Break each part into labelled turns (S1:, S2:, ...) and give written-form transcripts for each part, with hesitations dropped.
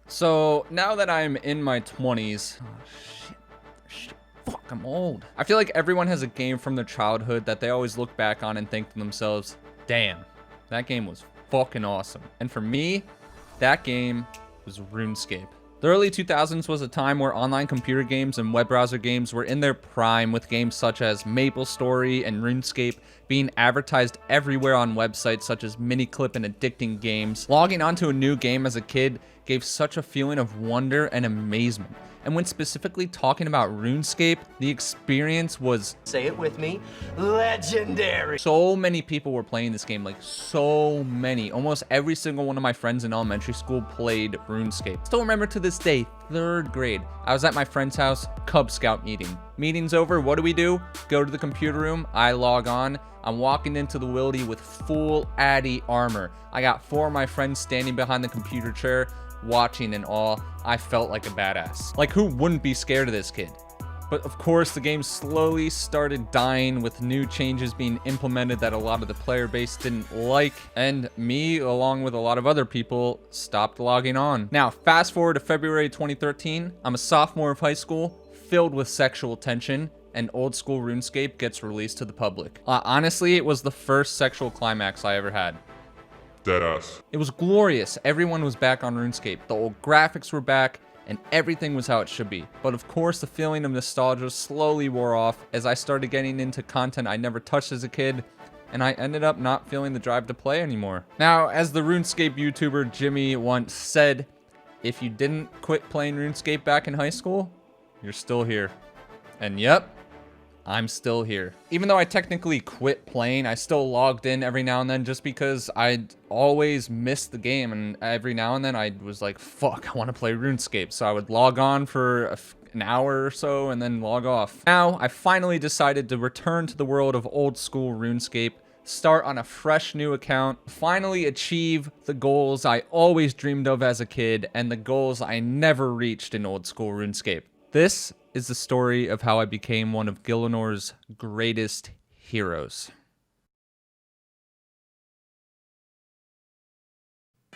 S1: So now that I'm in my 20s, fuck, I'm old. I feel like everyone has a game from their childhood that they always look back on and think to themselves, damn, that game was fucking awesome. And for me, that game was RuneScape. The early 2000s was a time where online computer games and web browser games were in their prime, with games such as MapleStory and RuneScape being advertised everywhere on websites such as Miniclip and Addicting Games. Logging onto a new game as a kid gave such a feeling of wonder and amazement. And when specifically talking about RuneScape, the experience was,
S2: say it with me, legendary.
S1: So many people were playing this game, like so many. Almost every single one of my friends in elementary school played RuneScape. Still remember to this day, 3rd grade, I was at my friend's house, Cub Scout meeting. Meeting's over, what do? Go to the computer room, I log on. I'm walking into the wildy with full Addy armor. I got 4 of my friends standing behind the computer chair, watching in awe. I felt like a badass. Like, who wouldn't be scared of this kid? But of course, the game slowly started dying, with new changes being implemented that a lot of the player base didn't like, and me, along with a lot of other people, stopped logging on. Now, fast forward to February 2013, I'm a sophomore of high school, filled with sexual tension, and old school RuneScape gets released to the public. Honestly, it was the first sexual climax I ever had.
S3: Deadass.
S1: It was glorious. Everyone was back on RuneScape. The old graphics were back, and everything was how it should be. But of course, the feeling of nostalgia slowly wore off as I started getting into content I never touched as a kid, and I ended up not feeling the drive to play anymore. Now, as the RuneScape YouTuber Jimmy once said, if you didn't quit playing RuneScape back in high school, you're still here. And yep, I'm still here. Even though I technically quit playing, I still logged in every now and then just because I'd always missed the game, and every now and then I was like, fuck, I want to play RuneScape. So I would log on for an hour or so and then log off. Now, I finally decided to return to the world of old school RuneScape, start on a fresh new account, finally achieve the goals I always dreamed of as a kid and the goals I never reached in old school RuneScape. This is the story of how I became one of Gillinor's greatest heroes.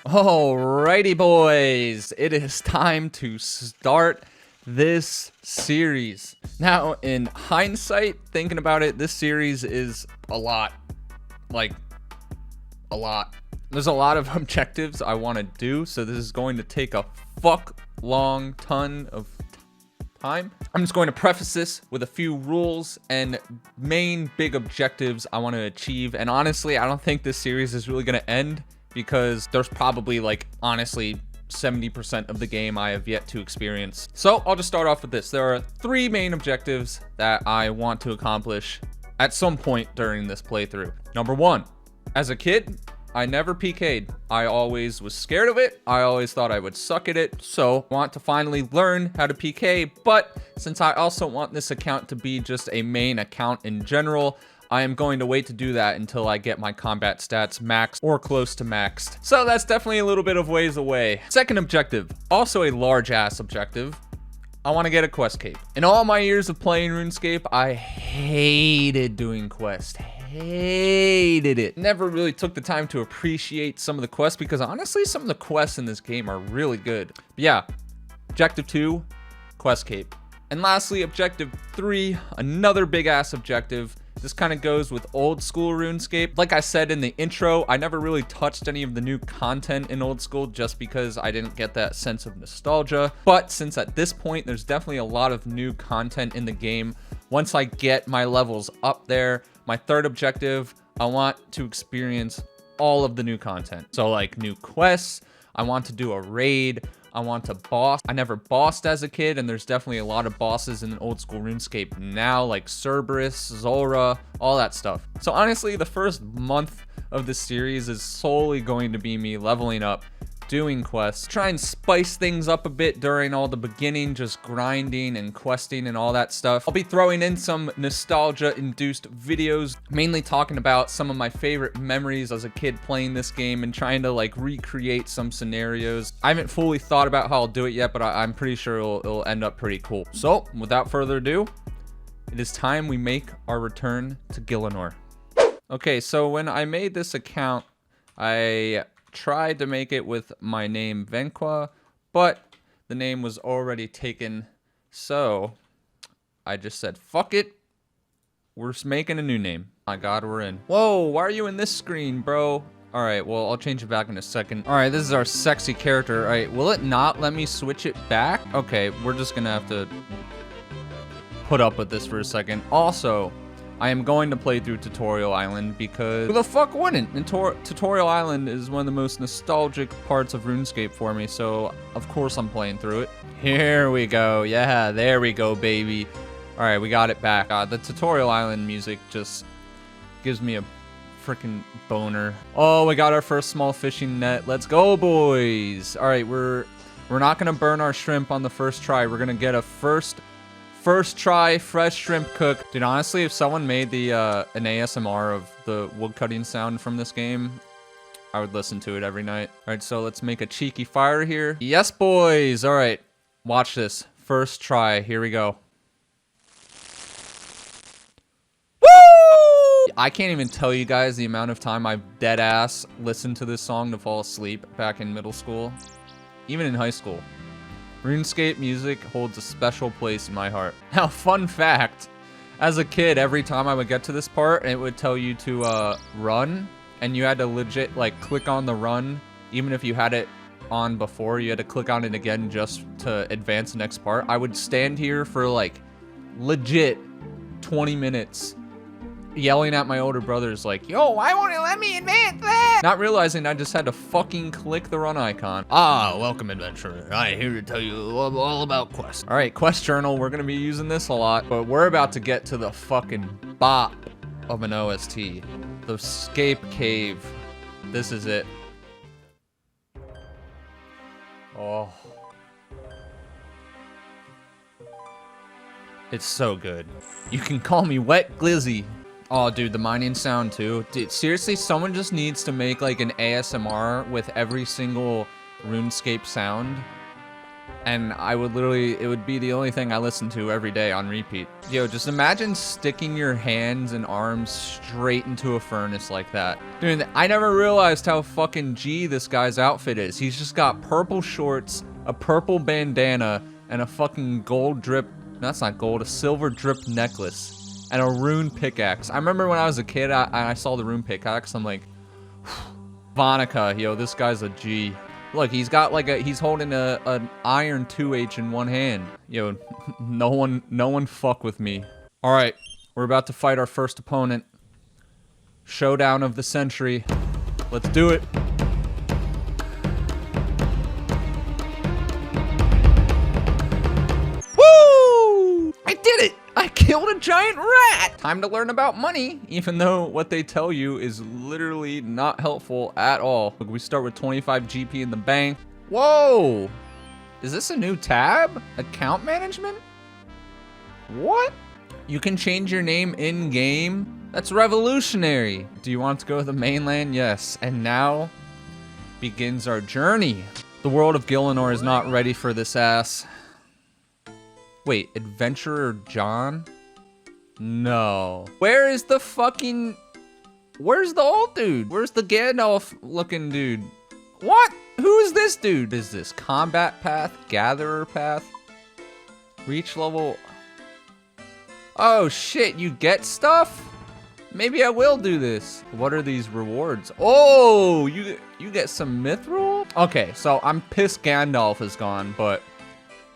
S1: Alrighty, boys, it is time to start this series. Now, in hindsight, thinking about it, this series is a lot. Like, a lot. There's a lot of objectives I want to do, so this is going to take a long ton of time. I'm just going to preface this with a few rules and main big objectives I want to achieve. And honestly, I don't think this series is really going to end, because there's probably, like, honestly, 70% of the game I have yet to experience. So I'll just start off with this. There are 3 main objectives that I want to accomplish at some point during this playthrough. Number 1, as a kid, I never PK'd. I always was scared of it. I always thought I would suck at it. So I want to finally learn how to PK. But since I also want this account to be just a main account in general, I am going to wait to do that until I get my combat stats maxed or close to maxed. So that's definitely a little bit of ways away. Second objective, also a large ass objective. I want to get a quest cape. In all my years of playing RuneScape, I hated doing quests. Hated it. Never really took the time to appreciate some of the quests, because honestly, some of the quests in this game are really good. But yeah, objective 2, quest cape. And lastly, objective 3, another big ass objective. This kind of goes with old school RuneScape. Like I said in the intro, I never really touched any of the new content in old school just because I didn't get that sense of nostalgia. But since at this point, there's definitely a lot of new content in the game, once I get my levels up there, my third objective, I want to experience all of the new content. So like new quests, I want to do a raid, I want to boss. I never bossed as a kid, and there's definitely a lot of bosses in old school RuneScape now, like Cerberus, Zora, all that stuff. So honestly, the first month of this series is solely going to be me leveling up, doing quests, try and spice things up a bit during all the beginning, just grinding and questing and all that stuff. I'll be throwing in some nostalgia-induced videos, mainly talking about some of my favorite memories as a kid playing this game and trying to like recreate some scenarios. I haven't fully thought about how I'll do it yet, but I'm pretty sure it'll end up pretty cool. So without further ado, it is time we make our return to Gillinor. Okay, so when I made this account, I tried to make it with my name Venqua, but the name was already taken, so I just said, fuck it. We're just making a new name. My God, we're in. Whoa, why are you in this screen, bro? All right, well, I'll change it back in a second. All right, this is our sexy character. All right, will it not let me switch it back? Okay, we're just gonna have to put up with this for a second. Also, I am going to play through Tutorial Island because who the fuck wouldn't? And Tutorial Island is one of the most nostalgic parts of RuneScape for me, so of course I'm playing through it. Here we go. Yeah, there we go, baby. All right, we got it back. The Tutorial Island music just gives me a freaking boner. Oh, we got our first small fishing net. Let's go, boys. All right, we're not gonna burn our shrimp on the first try. We're gonna get a first try fresh shrimp cook. Dude, honestly, if someone made the an ASMR of the wood cutting sound from this game, I would listen to it every night. All right, so let's make a cheeky fire here. Yes, boys. All right, watch this. First try. Here we go. I can't even tell you guys the amount of time I've dead ass listened to this song to fall asleep back in middle school, even in high school. RuneScape music holds a special place in my heart. Now, fun fact, as a kid, every time I would get to this part, it would tell you to run, and you had to legit like click on the run, even if you had it on before, you had to click on it again just to advance the next part. I would stand here for like legit 20 minutes yelling at my older brothers like, yo, why won't it let me advance that? Not realizing I just had to fucking click the run icon. Ah, welcome, adventurer. I'm here to tell you all about quests. All right, quest journal. We're gonna be using this a lot, but we're about to get to the fucking bop of an OST. The Scape Cave. This is it. Oh. It's so good. You can call me Wet Glizzy. Oh, dude, the mining sound too. Dude, seriously, someone just needs to make like an ASMR with every single RuneScape sound. And I would literally, it would be the only thing I listen to every day on repeat. Yo, just imagine sticking your hands and arms straight into a furnace like that. Dude, I never realized how fucking G this guy's outfit is. He's just got purple shorts, a purple bandana, and a fucking gold drip, that's not gold, a silver drip necklace. And a rune pickaxe. I remember when I was a kid, I saw the rune pickaxe. I'm like, Vonica, yo, this guy's a G. Look, he's got like he's holding an iron 2H in one hand. Yo, no one fuck with me. All right, we're about to fight our first opponent. Showdown of the century. Let's do it. Woo! I did it! I killed a giant rat! Time to learn about money, even though what they tell you is literally not helpful at all. Look, we start with 25 GP in the bank. Whoa! Is this a new tab? Account management? What? You can change your name in-game? That's revolutionary. Do you want to go to the mainland? Yes. And now begins our journey. The world of Gielinor is not ready for this ass. Wait, Adventurer John? No. Where is the fucking... Where's the old dude? Where's the Gandalf looking dude? What? Who is this dude? Is this combat path? Gatherer path? Reach level... Oh shit, you get stuff? Maybe I will do this. What are these rewards? Oh, you get some mithril? Okay, so I'm pissed Gandalf is gone, but...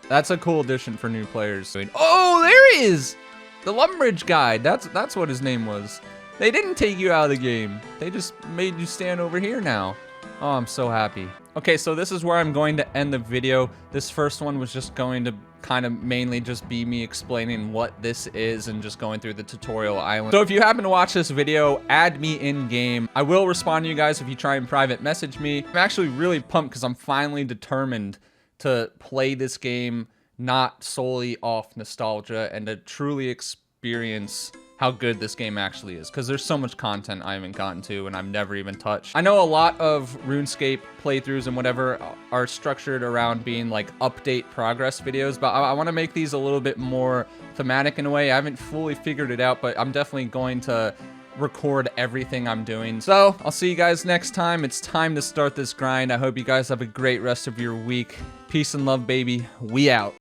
S1: That's a cool addition for new players. Oh, there he is! The Lumbridge guy. That's what his name was. They didn't take you out of the game. They just made you stand over here now. Oh, I'm so happy. Okay, so this is where I'm going to end the video. This first one was just going to kind of mainly just be me explaining what this is and just going through the tutorial island. So if you happen to watch this video, add me in game. I will respond to you guys if you try and private message me. I'm actually really pumped because I'm finally determined to play this game not solely off nostalgia and to truly experience how good this game actually is, because there's so much content I haven't gotten to and I've never even touched. I know a lot of RuneScape playthroughs and whatever are structured around being like update progress videos, but I want to make these a little bit more thematic in a way. I haven't fully figured it out, but I'm definitely going to record everything I'm doing. So I'll see you guys next time. It's time to start this grind. I hope you guys have a great rest of your week. Peace and love, baby. We out.